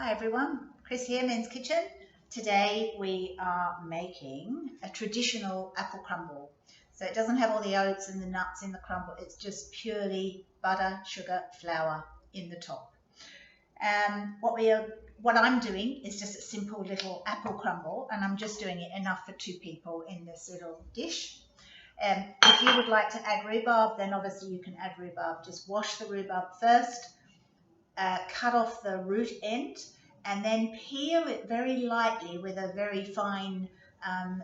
Hi everyone, Chris here, Men's Kitchen. Today we are making a traditional apple crumble. So it doesn't have all the oats and the nuts in the crumble, it's just purely butter, sugar, flour in the top. What I'm doing is just a simple little apple crumble, and I'm just doing it enough for 2 people in this little dish. If you would like to add rhubarb, then obviously you can add rhubarb. Just wash the rhubarb first. Cut off the root end and then peel it very lightly with a very fine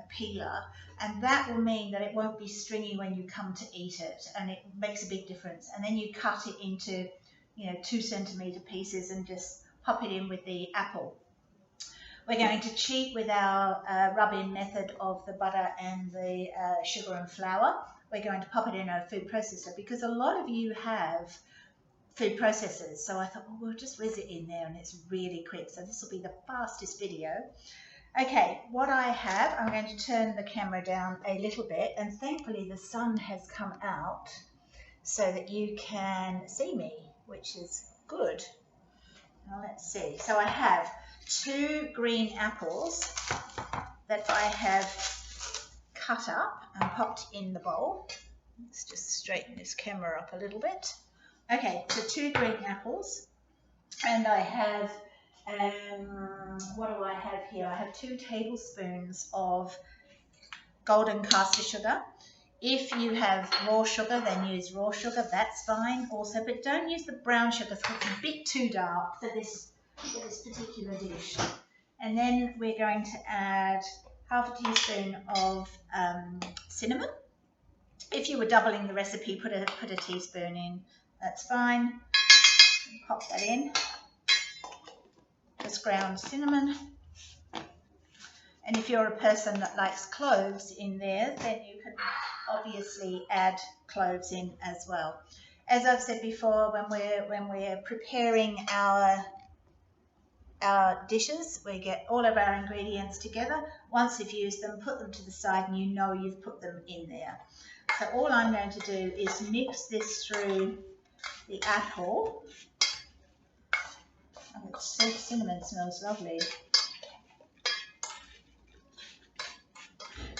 peeler, and that will mean that it won't be stringy when you come to eat it, and it makes a big difference. And then you cut it into 2 centimetre pieces and just pop it in with the apple. We're going to cheat with our rub-in method of the butter and the sugar and flour. We're going to pop it in a food processor because a lot of you have food processors, so I thought, well, we'll just whiz it in there and it's really quick, so this will be the fastest video. Okay, what I have, I'm going to turn the camera down a little bit, and thankfully the sun has come out so that you can see me, which is good. Now let's see, so I have 2 green apples that I have cut up and popped in the bowl. Let's just straighten this camera up a little bit. Okay, so 2 green apples, and I have, what do I have here? I have 2 tablespoons of golden caster sugar. If you have raw sugar, then use raw sugar, that's fine also, but don't use the brown sugar because it's a bit too dark for this particular dish. And then we're going to add half a teaspoon of cinnamon. If you were doubling the recipe, put a teaspoon in. That's fine. Pop that in. Just ground cinnamon. And if you're a person that likes cloves in there, then you can obviously add cloves in as well. As I've said before, when we're preparing our dishes, we get all of our ingredients together. Once you've used them, put them to the side and you know you've put them in there. So all I'm going to do is mix this through the apple. Oh, cinnamon smells lovely.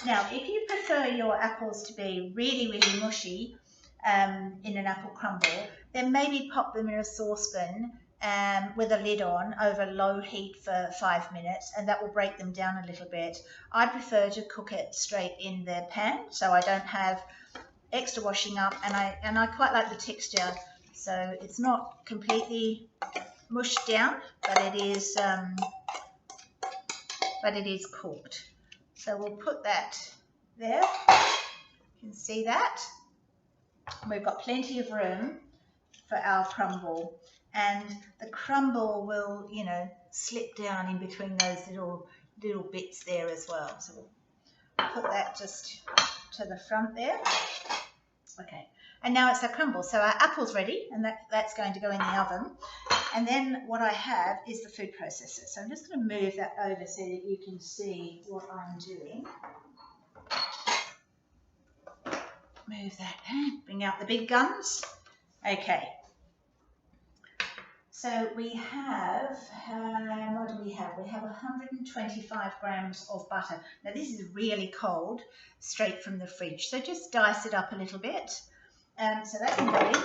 Now, if you prefer your apples to be really, really mushy in an apple crumble, then maybe pop them in a saucepan with a lid on over low heat for 5 minutes, and that will break them down a little bit. I prefer to cook it straight in the pan, so I don't have extra washing up, and I quite like the texture. So it's not completely mushed down, but it is cooked. So we'll put that there. You can see that. We've got plenty of room for our crumble, and the crumble will, slip down in between those little bits there as well. So we'll put that just to the front there. Okay. And now it's our crumble. So our apple's ready, and that's going to go in the oven. And then what I have is the food processor. So I'm just going to move that over so that you can see what I'm doing. Move that down. Bring out the big guns. Okay. So we have, what do we have? We have 125 grams of butter. Now this is really cold, straight from the fridge. So just dice it up a little bit. So that can go in.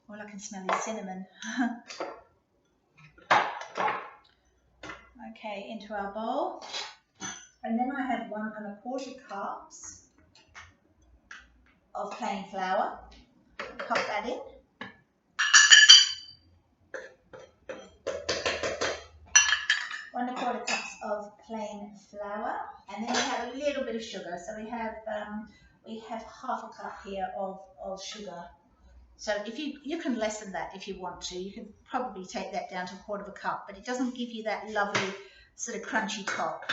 Well, I can smell the cinnamon. Okay, into our bowl. And then I have 1 1/4 cups of plain flour. Pop that in. One 1/4 cups of plain flour, and then we have a little bit of sugar. So we have half a cup here of sugar. So if you can lessen that if you want to. You can probably take that down to 1/4 cup, but it doesn't give you that lovely sort of crunchy top.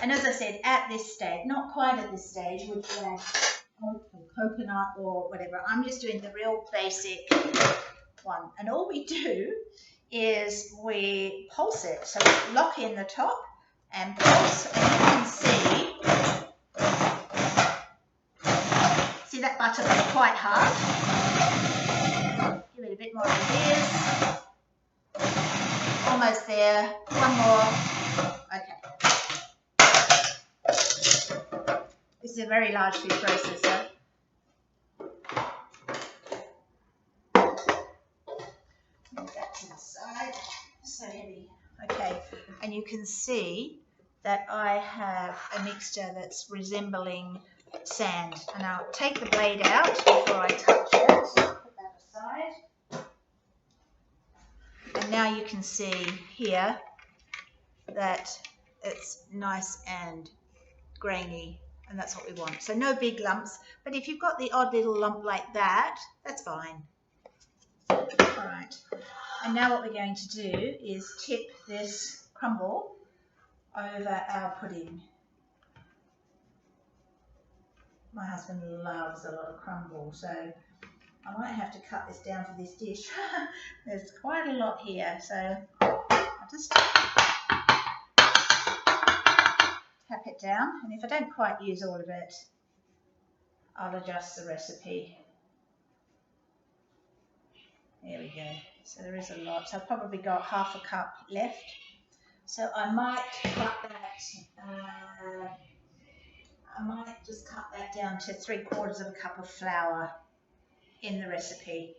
And as I said, at this stage, not quite at this stage, would you add coconut or whatever. I'm just doing the real basic one. And all we do is we pulse it. So we lock in the top and pulse, and you can see that butter is quite hard. Give it a bit more of a whiz. Almost there. One more. Okay. This is a very large food processor. Move that to the side. So heavy. Okay. And you can see that I have a mixture that's resembling sand. And I'll take the blade out before I touch it. Put that aside. And now you can see here that it's nice and grainy, and that's what we want. So no big lumps, but if you've got the odd little lump like that, that's fine. All right, and now what we're going to do is tip this crumble over our pudding. My husband loves a lot of crumble, so I might have to cut this down for this dish. There's quite a lot here, so I'll just tap it down, and if I don't quite use all of it, I'll adjust the recipe. There we go. So there is a lot. So I've probably got half a cup left. So I might cut that, I might just cut that down to 3/4 of a cup of flour in the recipe,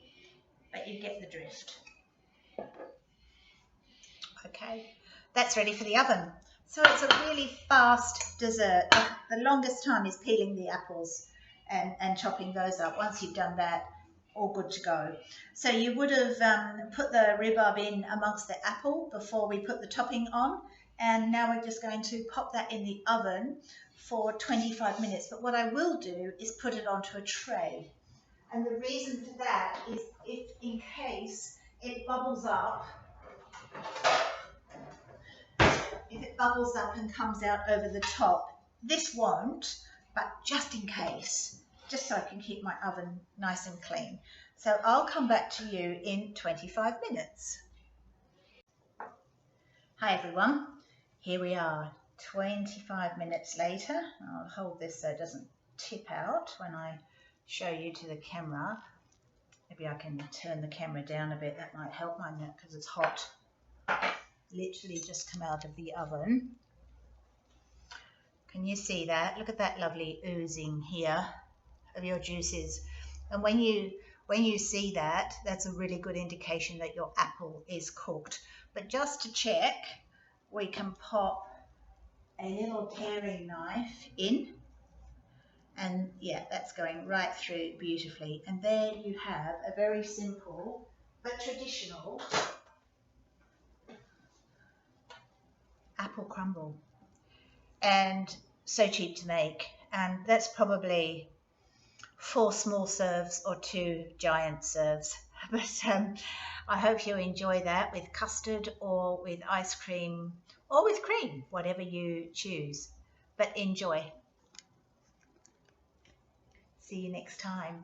but you get the drift. Okay, that's ready for the oven. So it's a really fast dessert. The longest time is peeling the apples and chopping those up. Once you've done that, all good to go. So you would have put the rhubarb in amongst the apple before we put the topping on, and now we're just going to pop that in the oven for 25 minutes. But what I will do is put it onto a tray. And the reason for that is if in case it bubbles up, if it bubbles up and comes out over the top, this won't, but just in case, just so I can keep my oven nice and clean. So I'll come back to you in 25 minutes. Hi everyone, here we are, 25 minutes later. I'll hold this so it doesn't tip out when I show you to the camera. Maybe I can turn the camera down a bit, that might help my neck because it's hot. Literally just come out of the oven. Can you see that? Look at that lovely oozing here of your juices. And when you see that, that's a really good indication that your apple is cooked. But just to check, we can pop a little paring knife in, and yeah, that's going right through beautifully. And there you have a very simple but traditional apple crumble, and so cheap to make. And that's probably 4 small serves or 2 giant serves. But I hope you enjoy that with custard or with ice cream or with cream, whatever you choose. But enjoy. See you next time.